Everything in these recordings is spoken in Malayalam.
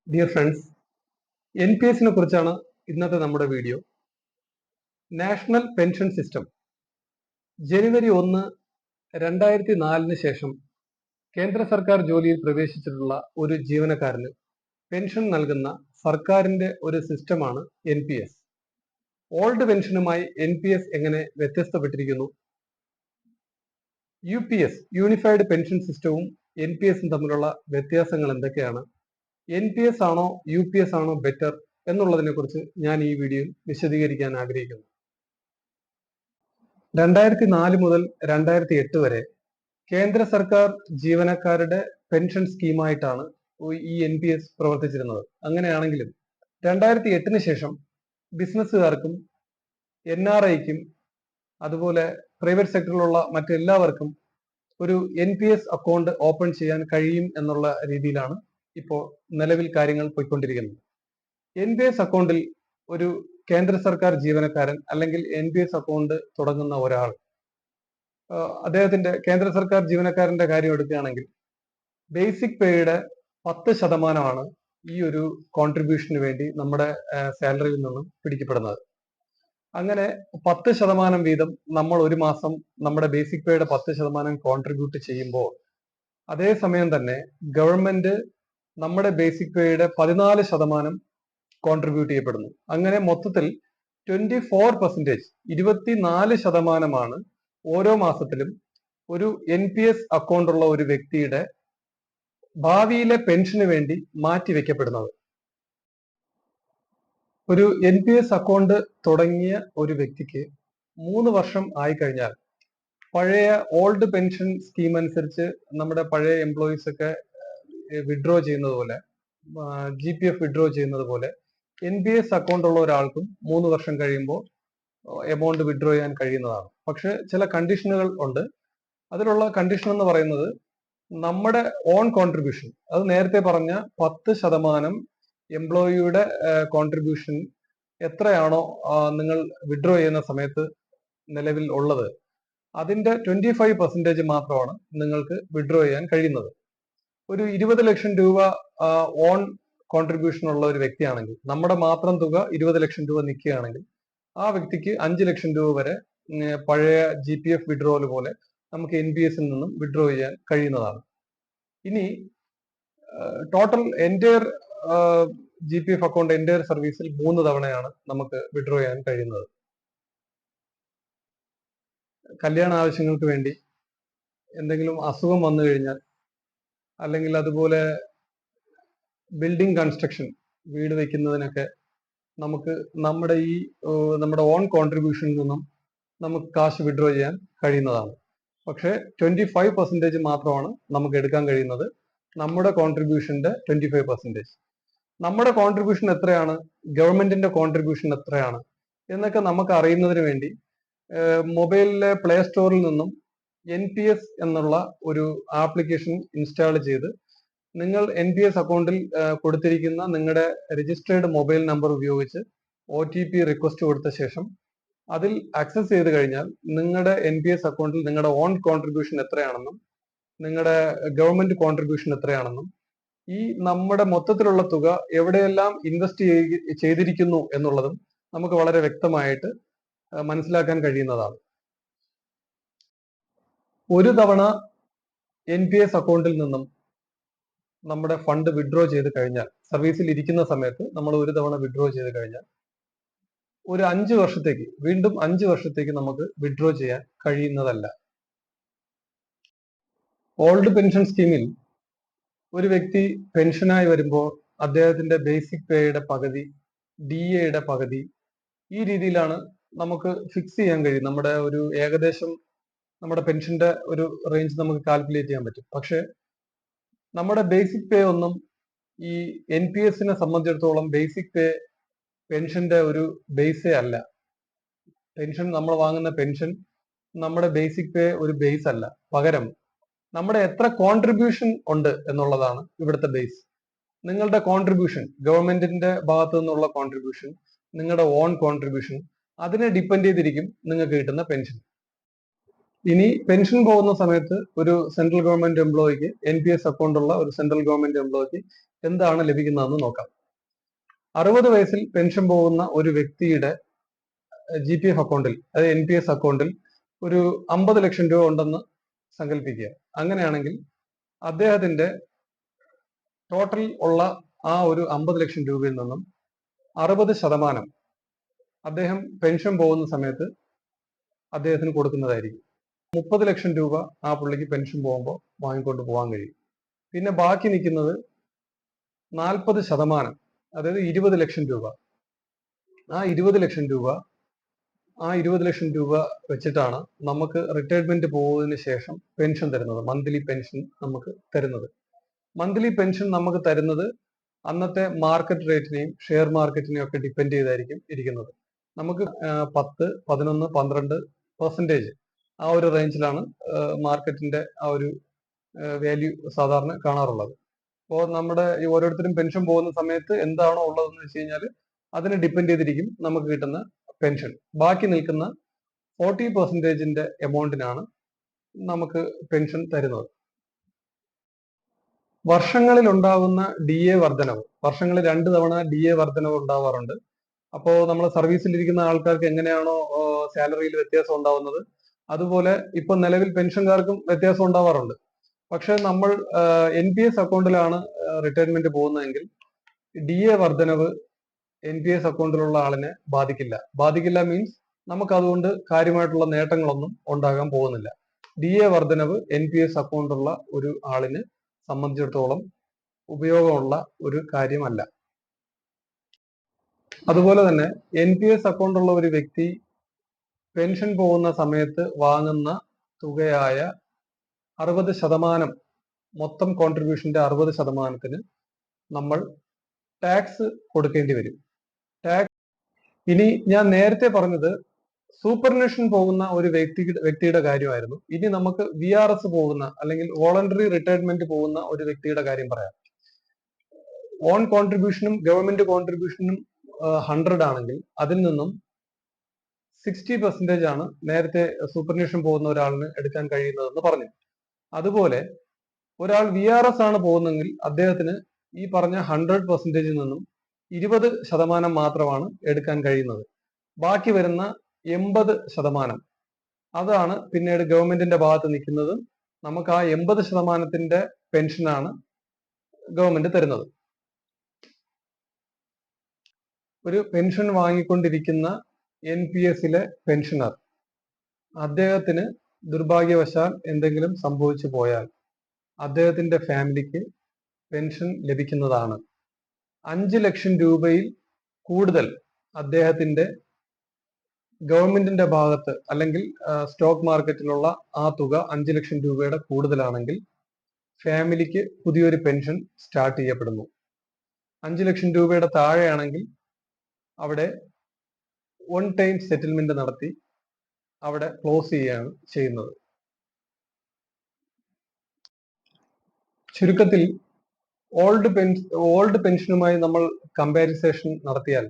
ഡിയർ ഫ്രണ്ട്സ്, NPS കുറിച്ചാണ് ഇന്നത്തെ നമ്മുടെ വീഡിയോ. നാഷണൽ പെൻഷൻ സിസ്റ്റം ജനുവരി 1, 2004 ശേഷം കേന്ദ്ര സർക്കാർ ജോലിയിൽ പ്രവേശിച്ചിട്ടുള്ള ഒരു ജീവനക്കാരന് പെൻഷൻ നൽകുന്ന സർക്കാരിന്റെ ഒരു സിസ്റ്റമാണ് NPS. ഓൾഡ് പെൻഷനുമായി NPS എങ്ങനെ വ്യത്യസ്തപ്പെട്ടിരിക്കുന്നു? UPS യൂണിഫൈഡ് പെൻഷൻ സിസ്റ്റവും NPSും തമ്മിലുള്ള വ്യത്യാസങ്ങൾ എന്തൊക്കെയാണ്? NPS ആണോ UPS ആണോ ബെറ്റർ എന്നുള്ളതിനെ കുറിച്ച് ഞാൻ ഈ വീഡിയോയിൽ വിശദീകരിക്കാൻ ആഗ്രഹിക്കുന്നു. 2004 മുതൽ 2008 വരെ കേന്ദ്ര സർക്കാർ ജീവനക്കാരുടെ പെൻഷൻ സ്കീമായിട്ടാണ് ഈ NPS പ്രവർത്തിച്ചിരുന്നത്. അങ്ങനെയാണെങ്കിലും 2008 ശേഷം ബിസിനസ്സുകാർക്കും NRIക്കും അതുപോലെ പ്രൈവറ്റ് സെക്ടറിലുള്ള മറ്റെല്ലാവർക്കും ഒരു NPS അക്കൗണ്ട് ഓപ്പൺ ചെയ്യാൻ കഴിയും എന്നുള്ള രീതിയിലാണ് ഇപ്പോൾ നിലവിൽ കാര്യങ്ങൾ പോയിക്കൊണ്ടിരിക്കുന്നത്. NPS അക്കൗണ്ടിൽ ഒരു കേന്ദ്ര സർക്കാർ ജീവനക്കാരൻ അല്ലെങ്കിൽ NPS അക്കൗണ്ട് തുടങ്ങുന്ന ഒരാൾ അദ്ദേഹത്തിന്റെ കേന്ദ്ര സർക്കാർ ജീവനക്കാരന്റെ കാര്യം എടുക്കുകയാണെങ്കിൽ ബേസിക് പേയുടെ 10% ഈ ഒരു കോൺട്രിബ്യൂഷന് വേണ്ടി നമ്മുടെ സാലറിയിൽ നിന്നും പിടിക്കപ്പെടുന്നത്. അങ്ങനെ 10% വീതം നമ്മൾ ഒരു മാസം നമ്മുടെ ബേസിക് പേയുടെ 10% കോൺട്രിബ്യൂട്ട് ചെയ്യുമ്പോൾ അതേസമയം തന്നെ ഗവൺമെന്റ് നമ്മുടെ ബേസിക് പേയുടെ 14% കോൺട്രിബ്യൂട്ട് ചെയ്യപ്പെടുന്നു. അങ്ങനെ മൊത്തത്തിൽ 24%, 24% ഓരോ മാസത്തിലും ഒരു NPS അക്കൗണ്ട് ഉള്ള ഒരു വ്യക്തിയുടെ ഭാവിയിലെ പെൻഷന് വേണ്ടി മാറ്റിവെക്കപ്പെടുന്നത്. ഒരു NPS അക്കൗണ്ട് തുടങ്ങിയ ഒരു വ്യക്തിക്ക് 3 വർഷം ആയി കഴിഞ്ഞാൽ പഴയ ഓൾഡ് പെൻഷൻ സ്കീം അനുസരിച്ച് നമ്മുടെ പഴയ എംപ്ലോയീസ് ഒക്കെ വിഡ്രോ ചെയ്യുന്നത് പോലെ GPF വിഡ്രോ ചെയ്യുന്നത് പോലെ NPS അക്കൗണ്ട് ഉള്ള ഒരാൾക്കും 3 വർഷം കഴിയുമ്പോൾ എമൗണ്ട് വിഡ്രോ ചെയ്യാൻ കഴിയുന്നതാണ്. പക്ഷെ ചില കണ്ടീഷനുകൾ ഉണ്ട്. അതിലുള്ള കണ്ടീഷൻ എന്ന് പറയുന്നത് നമ്മുടെ ഓൺ കോൺട്രിബ്യൂഷൻ, അത് നേരത്തെ പറഞ്ഞ 10% എംപ്ലോയിയുടെ കോൺട്രിബ്യൂഷൻ എത്രയാണോ നിങ്ങൾ വിഡ്രോ ചെയ്യുന്ന സമയത്ത് നിലവിൽ ഉള്ളത് അതിന്റെ 25% മാത്രമാണ് നിങ്ങൾക്ക് വിഡ്രോ ചെയ്യാൻ കഴിയുന്നത്. ഒരു 20 ലക്ഷം രൂപ ഓൺ കോൺട്രിബ്യൂഷൻ ഉള്ള ഒരു വ്യക്തിയാണെങ്കിൽ, നമ്മുടെ മാത്രം തുക 20 ലക്ഷം രൂപ നിൽക്കുകയാണെങ്കിൽ ആ വ്യക്തിക്ക് 5 ലക്ഷം രൂപ വരെ പഴയ GPF വിഡ്രോവൽ പോലെ നമുക്ക് NPSൽ നിന്നും വിഡ്രോ ചെയ്യാൻ കഴിയുന്നതാണ്. ഇനി total entire GPF account entire സർവീസിൽ 3 തവണയാണ് നമുക്ക് വിഡ്രോ ചെയ്യാൻ കഴിയുന്നത്. കല്യാണ ആവശ്യങ്ങൾക്ക് വേണ്ടി, എന്തെങ്കിലും അസുഖം വന്നു കഴിഞ്ഞാൽ, അല്ലെങ്കിൽ അതുപോലെ ബിൽഡിംഗ് കൺസ്ട്രക്ഷൻ, വീട് വെക്കുന്നതിനൊക്കെ നമുക്ക് നമ്മുടെ ഓൺ കോൺട്രിബ്യൂഷനിൽ നിന്നും നമുക്ക് കാശ് വിഡ്രോ ചെയ്യാൻ കഴിയുന്നതാണ്. പക്ഷേ 25% മാത്രമാണ് നമുക്ക് എടുക്കാൻ കഴിയുന്നത്, നമ്മുടെ കോൺട്രിബ്യൂഷന്റെ 25%. നമ്മുടെ കോൺട്രിബ്യൂഷൻ എത്രയാണ്, ഗവൺമെന്റിന്റെ കോൺട്രിബ്യൂഷൻ എത്രയാണ് എന്നൊക്കെ നമുക്ക് അറിയുന്നതിന് വേണ്ടി മൊബൈലിലെ പ്ലേ സ്റ്റോറിൽ നിന്നും NPS എന്നുള്ള ഒരു ആപ്ലിക്കേഷൻ ഇൻസ്റ്റാൾ ചെയ്ത് നിങ്ങൾ NPS അക്കൗണ്ടിൽ കൊടുത്തിരിക്കുന്ന നിങ്ങളുടെ രജിസ്റ്റേർഡ് മൊബൈൽ നമ്പർ ഉപയോഗിച്ച് OTP റിക്വസ്റ്റ് കൊടുത്ത ശേഷം അതിൽ ആക്സസ് ചെയ്ത് കഴിഞ്ഞാൽ നിങ്ങളുടെ NPS അക്കൗണ്ടിൽ നിങ്ങളുടെ ഓൺ കോൺട്രിബ്യൂഷൻ എത്രയാണെന്നും നിങ്ങളുടെ ഗവൺമെന്റ് കോൺട്രിബ്യൂഷൻ എത്രയാണെന്നും ഈ നമ്മുടെ മൊത്തത്തിലുള്ള തുക എവിടെയെല്ലാം ഇൻവെസ്റ്റ് ചെയ്തിരിക്കുന്നു എന്നുള്ളതും നമുക്ക് വളരെ വ്യക്തമായിട്ട് മനസ്സിലാക്കാൻ കഴിയുന്നതാണ്. ഒരു തവണ NPS അക്കൗണ്ടിൽ നിന്നും നമ്മുടെ ഫണ്ട് വിഡ്രോ ചെയ്ത് കഴിഞ്ഞാൽ, സർവീസിൽ ഇരിക്കുന്ന സമയത്ത് നമ്മൾ ഒരു തവണ വിഡ്രോ ചെയ്ത് കഴിഞ്ഞാൽ ഒരു 5 വർഷത്തേക്ക്, വീണ്ടും 5 വർഷത്തേക്ക് നമുക്ക് വിഡ്രോ ചെയ്യാൻ കഴിയുന്നതല്ല. ഓൾഡ് പെൻഷൻ സ്കീമിൽ ഒരു വ്യക്തി പെൻഷനായി വരുമ്പോൾ അദ്ദേഹത്തിന്റെ ബേസിക് പേയുടെ പകുതി, DAയുടെ പകുതി, ഈ രീതിയിലാണ് നമുക്ക് ഫിക്സ് ചെയ്യാൻ കഴിയും. നമ്മുടെ ഒരു ഏകദേശം നമ്മുടെ പെൻഷന്റെ ഒരു റേഞ്ച് നമുക്ക് കാൽക്കുലേറ്റ് ചെയ്യാൻ പറ്റും. പക്ഷെ നമ്മുടെ ബേസിക് പേ ഒന്നും ഈ NPSനെ സംബന്ധിച്ചിടത്തോളം ബേസിക് പേ പെൻഷന്റെ ഒരു ബേസേ അല്ല. പെൻഷൻ, നമ്മൾ വാങ്ങുന്ന പെൻഷൻ നമ്മുടെ ബേസിക് പേ ഒരു ബേസ് അല്ല. പകരം നമ്മുടെ എത്ര കോൺട്രിബ്യൂഷൻ ഉണ്ട് എന്നുള്ളതാണ് ഇവിടുത്തെ ബേസ്. നിങ്ങളുടെ കോൺട്രിബ്യൂഷൻ, ഗവൺമെന്റിന്റെ ഭാഗത്തു നിന്നുള്ള കോൺട്രിബ്യൂഷൻ, നിങ്ങളുടെ ഓൺ കോൺട്രിബ്യൂഷൻ, അതിനെ ഡിപ്പെൻഡ് ചെയ്തിരിക്കും നിങ്ങൾക്ക് കിട്ടുന്ന പെൻഷൻ. ഇനി പെൻഷൻ പോകുന്ന സമയത്ത് ഒരു സെൻട്രൽ ഗവൺമെന്റ് എംപ്ലോയിക്ക് NPS അക്കൗണ്ട് ഉള്ള ഒരു സെൻട്രൽ ഗവൺമെന്റ് എംപ്ലോയിക്ക് എന്താണ് ലഭിക്കുന്നതെന്ന് നോക്കാം. 60 വയസ്സിൽ പെൻഷൻ പോകുന്ന ഒരു വ്യക്തിയുടെ GPF അക്കൗണ്ടിൽ, അതായത് NPS അക്കൗണ്ടിൽ ഒരു 50 ലക്ഷം രൂപ ഉണ്ടെന്ന് സങ്കല്പിക്കുക. അങ്ങനെയാണെങ്കിൽ അദ്ദേഹത്തിന്റെ ടോട്ടൽ ഉള്ള ആ ഒരു 50 ലക്ഷം രൂപയിൽ നിന്നും 60% അദ്ദേഹം പെൻഷൻ പോകുന്ന സമയത്ത് അദ്ദേഹത്തിന് കൊടുക്കുന്നതായിരിക്കും. 30 ലക്ഷം രൂപ ആ പുള്ളിക്ക് പെൻഷൻ പോകുമ്പോൾ വാങ്ങിക്കൊണ്ട് പോകാൻ കഴിയും. പിന്നെ ബാക്കി നിൽക്കുന്നത് 40%, അതായത് 20 ലക്ഷം രൂപ. ആ 20 ലക്ഷം രൂപ വെച്ചിട്ടാണ് നമുക്ക് റിട്ടയർമെന്റ് പോകുന്നതിന് ശേഷം പെൻഷൻ തരുന്നത്, മന്ത്ലി പെൻഷൻ നമുക്ക് തരുന്നത്. മന്ത്ലി പെൻഷൻ നമുക്ക് തരുന്നത് അന്നത്തെ മാർക്കറ്റ് റേറ്റിനെയും ഷെയർ മാർക്കറ്റിനെയും ഒക്കെ ഡിപ്പെൻഡ് ചെയ്തായിരിക്കും ഇരിക്കുന്നത്. നമുക്ക് 10, 11, 12% ആ ഒരു റേഞ്ചിലാണ് മാർക്കറ്റിന്റെ ആ ഒരു വാല്യൂ സാധാരണ കാണാറുള്ളത്. അപ്പോൾ നമ്മുടെ ഈ ഓരോരുത്തരും പെൻഷൻ പോകുന്ന സമയത്ത് എന്താണോ ഉള്ളതെന്ന് വെച്ച് കഴിഞ്ഞാൽ അതിനെ ഡിപ്പെൻഡ് ചെയ്തിരിക്കും നമുക്ക് കിട്ടുന്ന പെൻഷൻ. ബാക്കി നിൽക്കുന്ന 40%ന്റെ എമൗണ്ടിനാണ് നമുക്ക് പെൻഷൻ തരുന്നത്. വർഷങ്ങളിൽ ഉണ്ടാകുന്ന DA വർധനവ്, വർഷങ്ങളിൽ 2 തവണ DA വർധനവ് ഉണ്ടാവാറുണ്ട്. അപ്പോൾ നമ്മൾ സർവീസിലിരിക്കുന്ന ആൾക്കാർക്ക് എങ്ങനെയാണോ സാലറിയിൽ വ്യത്യാസം ഉണ്ടാവുന്നത്, അതുപോലെ ഇപ്പൊ നിലവിൽ പെൻഷൻകാർക്കും വ്യത്യാസം ഉണ്ടാവാറുണ്ട്. പക്ഷെ നമ്മൾ NPS അക്കൗണ്ടിലാണ് റിട്ടയർമെന്റ് പോകുന്നതെങ്കിൽ DA വർധനവ് NPS അക്കൗണ്ടിലുള്ള ആളിനെ ബാധിക്കില്ല മീൻസ് നമുക്ക് അതുകൊണ്ട് കാര്യമായിട്ടുള്ള നേട്ടങ്ങളൊന്നും ഉണ്ടാകാൻ പോകുന്നില്ല. DA വർധനവ് NPS അക്കൗണ്ടുള്ള ഒരു ആളിന് സംബന്ധിച്ചിടത്തോളം ഉപയോഗമുള്ള ഒരു കാര്യമല്ല. അതുപോലെ തന്നെ NPS അക്കൗണ്ടുള്ള ഒരു വ്യക്തി പെൻഷൻ പോകുന്ന സമയത്ത് വാങ്ങുന്ന തുകയായ 60%, മൊത്തം കോൺട്രിബ്യൂഷന്റെ 60%ത്തിന് നമ്മൾ ടാക്സ് കൊടുക്കേണ്ടി വരും. ഇനി ഞാൻ നേരത്തെ പറഞ്ഞത് സൂപ്പർനേഷൻ പോകുന്ന ഒരു വ്യക്തിയുടെ കാര്യമായിരുന്നു. ഇനി നമുക്ക് VRS പോകുന്ന അല്ലെങ്കിൽ വോളണ്ടറി റിട്ടയർമെന്റ് പോകുന്ന ഒരു വ്യക്തിയുടെ കാര്യം പറയാം. ഓൺ കോൺട്രിബ്യൂഷനും ഗവൺമെന്റ് കോൺട്രിബ്യൂഷനും 100 ആണെങ്കിൽ അതിൽ നിന്നും 60% ആണ് നേരത്തെ സൂപ്പർനേഷൻ പോകുന്ന ഒരാളിന് എടുക്കാൻ കഴിയുന്നതെന്ന് പറഞ്ഞു. അതുപോലെ ഒരാൾ VRS ആണ് പോകുന്നതെങ്കിൽ അദ്ദേഹത്തിന് ഈ പറഞ്ഞ 100%ൽ നിന്നും 20% മാത്രമാണ് എടുക്കാൻ കഴിയുന്നത്. ബാക്കി വരുന്ന 80% അതാണ് പിന്നീട് ഗവൺമെന്റിന്റെ ഭാഗത്ത് നിൽക്കുന്നത്. നമുക്ക് ആ 80%ത്തിന്റെ പെൻഷനാണ് ഗവൺമെന്റ് തരുന്നത്. ഒരു പെൻഷൻ വാങ്ങിക്കൊണ്ടിരിക്കുന്ന NPSലെ പെൻഷനർ, അദ്ദേഹത്തിന് ദുർഭാഗ്യവശാൽ എന്തെങ്കിലും സംഭവിച്ചു പോയാൽ അദ്ദേഹത്തിന്റെ ഫാമിലിക്ക് പെൻഷൻ ലഭിക്കുന്നതാണ്. 5 ലക്ഷം രൂപയിൽ കൂടുതൽ അദ്ദേഹത്തിന്റെ ഗവൺമെന്റിന്റെ ഭാഗത്ത് അല്ലെങ്കിൽ സ്റ്റോക്ക് മാർക്കറ്റിലുള്ള ആ തുക 5 ലക്ഷം രൂപയുടെ കൂടുതലാണെങ്കിൽ ഫാമിലിക്ക് പുതിയൊരു പെൻഷൻ സ്റ്റാർട്ട് ചെയ്യപ്പെടുന്നു. 5 ലക്ഷം രൂപയുടെ താഴെയാണെങ്കിൽ അവിടെ വൺ ടൈം സെറ്റിൽമെന്റ് നടത്തി അവിടെ ക്ലോസ് ചെയ്യുകയാണ് ചെയ്യുന്നത്. ചുരുക്കത്തിൽ ഓൾഡ് പെൻഷനുമായി നമ്മൾ കമ്പാരിസേഷൻ നടത്തിയാൽ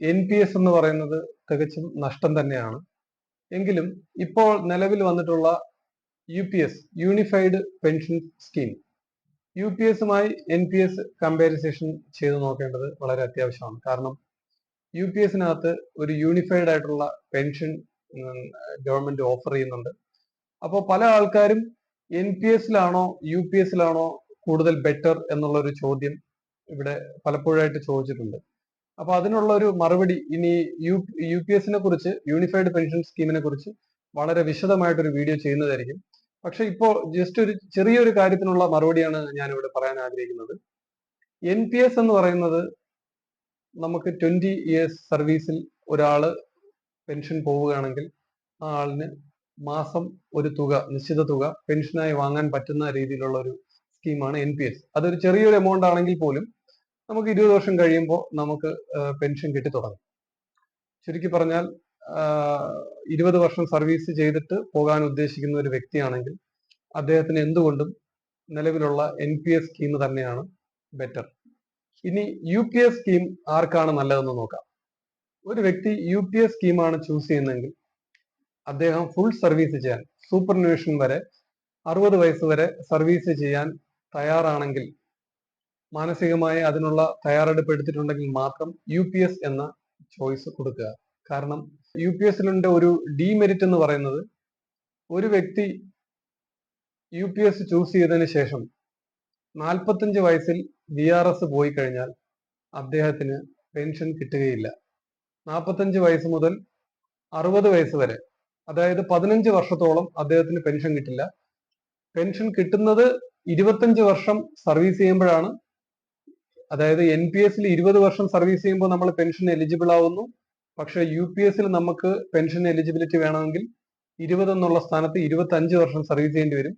NPS എന്ന് പറയുന്നത് തികച്ചും നഷ്ടം തന്നെയാണ്. എങ്കിലും ഇപ്പോൾ നിലവിൽ വന്നിട്ടുള്ള UPS, യൂണിഫൈഡ് പെൻഷൻ സ്കീം, UPSുമായി NPS കമ്പാരിസേഷൻ ചെയ്ത് നോക്കേണ്ടത് വളരെ അത്യാവശ്യമാണ്. കാരണം UPSനകത്ത് ഒരു യൂണിഫൈഡ് ആയിട്ടുള്ള പെൻഷൻ ഗവൺമെന്റ് ഓഫർ ചെയ്യുന്നുണ്ട്. അപ്പോൾ പല ആൾക്കാരും NPSലാണോ UPSലാണോ കൂടുതൽ ബെറ്റർ എന്നുള്ള ഒരു ചോദ്യം ഇവിടെ പലപ്പോഴായിട്ട് ചോദിച്ചിട്ടുണ്ട്. അപ്പൊ അതിനുള്ള ഒരു മറുപടി ഇനി UPSനെ കുറിച്ച്, യൂണിഫൈഡ് പെൻഷൻ സ്കീമിനെ കുറിച്ച് വളരെ വിശദമായിട്ടൊരു വീഡിയോ ചെയ്യുന്നതായിരിക്കും. പക്ഷെ ഇപ്പോൾ ജസ്റ്റ് ഒരു ചെറിയൊരു കാര്യത്തിനുള്ള മറുപടിയാണ് ഞാൻ ഇവിടെ പറയാൻ ആഗ്രഹിക്കുന്നത്. NPS എന്ന് പറയുന്നത് നമുക്ക് 20 ഇയേഴ്സ് സർവീസിൽ ഒരാള് പെൻഷൻ പോവുകയാണെങ്കിൽ ആ ആളിന് മാസം ഒരു തുക, നിശ്ചിത തുക പെൻഷനായി വാങ്ങാൻ പറ്റുന്ന രീതിയിലുള്ള ഒരു സ്കീമാണ് NPS. അതൊരു ചെറിയൊരു എമൗണ്ട് ആണെങ്കിൽ പോലും നമുക്ക് 20 വർഷം കഴിയുമ്പോൾ നമുക്ക് പെൻഷൻ കിട്ടി തുടങ്ങും. ചുരുക്കി പറഞ്ഞാൽ 20 വർഷം സർവീസ് ചെയ്തിട്ട് പോകാൻ ഉദ്ദേശിക്കുന്ന ഒരു വ്യക്തിയാണെങ്കിൽ അദ്ദേഹത്തിന് എന്തുകൊണ്ടും നിലവിലുള്ള NPS സ്കീം തന്നെയാണ് ബെറ്റർ. ഇനി UPS സ്കീം ആർക്കാണ് നല്ലതെന്ന് നോക്കാം. ഒരു വ്യക്തി UPS സ്കീമാണ് ചൂസ് ചെയ്യുന്നതെങ്കിൽ അദ്ദേഹം ഫുൾ സർവീസ് ചെയ്യാൻ, സൂപ്പർന്യൂഷൻ വരെ 60 വയസ്സ് വരെ സർവീസ് ചെയ്യാൻ തയ്യാറാണെങ്കിൽ, മാനസികമായി അതിനുള്ള തയ്യാറെടുപ്പ് എടുത്തിട്ടുണ്ടെങ്കിൽ മാത്രം UPS എന്ന ചോയ്സ് കൊടുക്കുക. കാരണം UPSലുണ്ട് ഒരു ഡീമെരിറ്റ് എന്ന് പറയുന്നത്, ഒരു വ്യക്തി UPS ചൂസ് ചെയ്തതിന് ശേഷം 45 വയസ്സിൽ VRS പോയി കഴിഞ്ഞാൽ അദ്ദേഹത്തിന് പെൻഷൻ കിട്ടുകയില്ല. 45 വയസ്സ് മുതൽ 60 വയസ്സ് വരെ, അതായത് 15 വർഷത്തോളം അദ്ദേഹത്തിന് പെൻഷൻ കിട്ടില്ല. പെൻഷൻ കിട്ടുന്നത് 25 വർഷം സർവീസ് ചെയ്യുമ്പോഴാണ്. അതായത് NPSൽ 20 വർഷം സർവീസ് ചെയ്യുമ്പോൾ നമ്മൾ പെൻഷൻ എലിജിബിൾ ആവുന്നു. പക്ഷെ UPSൽ നമുക്ക് പെൻഷൻ എലിജിബിലിറ്റി വേണമെങ്കിൽ 20 എന്നുള്ള സ്ഥാനത്ത് 25 വർഷം സർവീസ് ചെയ്യേണ്ടി വരും.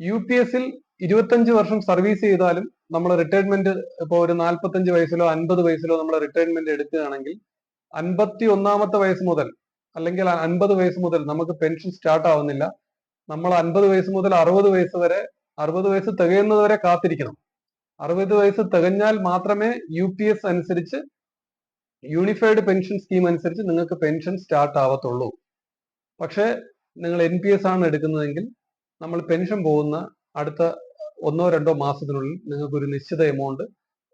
UPSൽ 25 വർഷം സർവീസ് ചെയ്താലും നമ്മൾ റിട്ടയർമെന്റ് ഇപ്പോൾ ഒരു 45 വയസ്സിലോ 50 വയസ്സിലോ നമ്മൾ റിട്ടയർമെന്റ് എടുക്കുകയാണെങ്കിൽ 51ാമത്തെ വയസ്സ് മുതൽ അല്ലെങ്കിൽ 50 വയസ്സ് മുതൽ നമുക്ക് പെൻഷൻ സ്റ്റാർട്ട് ആവുന്നില്ല. നമ്മൾ 50 വയസ്സ് മുതൽ 60 വയസ്സ് വരെ, 60 വയസ്സ് തികയുന്നത് വരെ കാത്തിരിക്കണം. 60 വയസ്സ് തികഞ്ഞാൽ മാത്രമേ UPS അനുസരിച്ച്, യൂണിഫൈഡ് പെൻഷൻ സ്കീം അനുസരിച്ച് നിങ്ങൾക്ക് പെൻഷൻ സ്റ്റാർട്ട് ആവത്തുള്ളൂ. പക്ഷേ നിങ്ങൾ NPS ആണ് എടുക്കുന്നതെങ്കിൽ നമ്മൾ പെൻഷൻ പോകുന്ന അടുത്ത 1-2 മാസത്തിനുള്ളിൽ നിങ്ങൾക്ക് ഒരു നിശ്ചിത എമൗണ്ട്,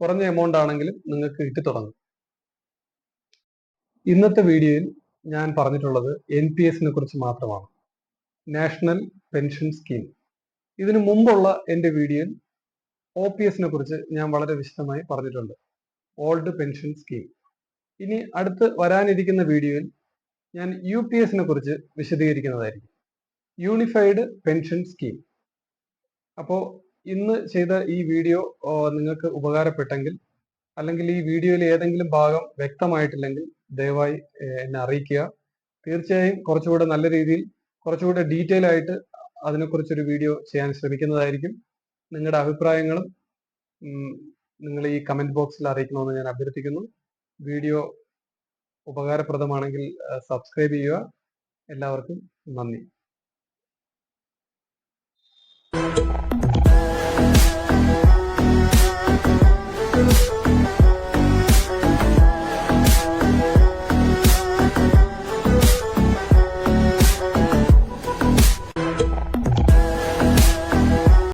കുറഞ്ഞ എമൗണ്ട് ആണെങ്കിലും നിങ്ങൾക്ക് കിട്ടിത്തുടങ്ങും. ഇന്നത്തെ വീഡിയോയിൽ ഞാൻ പറഞ്ഞിട്ടുള്ളത് NPSനെ കുറിച്ച് മാത്രമാണ്, നാഷണൽ പെൻഷൻ സ്കീം. ഇതിനു മുമ്പുള്ള എൻ്റെ വീഡിയോയിൽ OPSനെ കുറിച്ച് ഞാൻ വളരെ വിശദമായി പറഞ്ഞിട്ടുണ്ട്, ഓൾഡ് പെൻഷൻ സ്കീം. ഇനി അടുത്ത് വരാനിരിക്കുന്ന വീഡിയോയിൽ ഞാൻ UPSനെ കുറിച്ച് വിശദീകരിക്കുന്നതായിരിക്കും, യൂണിഫൈഡ് പെൻഷൻ സ്കീം. അപ്പോൾ ഇന്ന് ചെയ്ത ഈ വീഡിയോ നിങ്ങൾക്ക് ഉപകാരപ്പെട്ടെങ്കിൽ, അല്ലെങ്കിൽ ഈ വീഡിയോയിൽ ഏതെങ്കിലും ഭാഗം വ്യക്തമായിട്ടില്ലെങ്കിൽ ദയവായി എന്നെ അറിയിക്കുക. തീർച്ചയായും കുറച്ചുകൂടെ നല്ല രീതിയിൽ, കുറച്ചുകൂടെ ഡീറ്റെയിൽ ആയിട്ട് അതിനെക്കുറിച്ചൊരു വീഡിയോ ചെയ്യാൻ ശ്രമിക്കുന്നതായിരിക്കും. നിങ്ങളുടെ അഭിപ്രായങ്ങളും നിങ്ങൾ ഈ കമന്റ് ബോക്സിൽ അറിയിക്കണമെന്ന് ഞാൻ അഭ്യർത്ഥിക്കുന്നു. വീഡിയോ ഉപകാരപ്രദമാണെങ്കിൽ സബ്സ്ക്രൈബ് ചെയ്യുക. എല്ലാവർക്കും നന്ദി.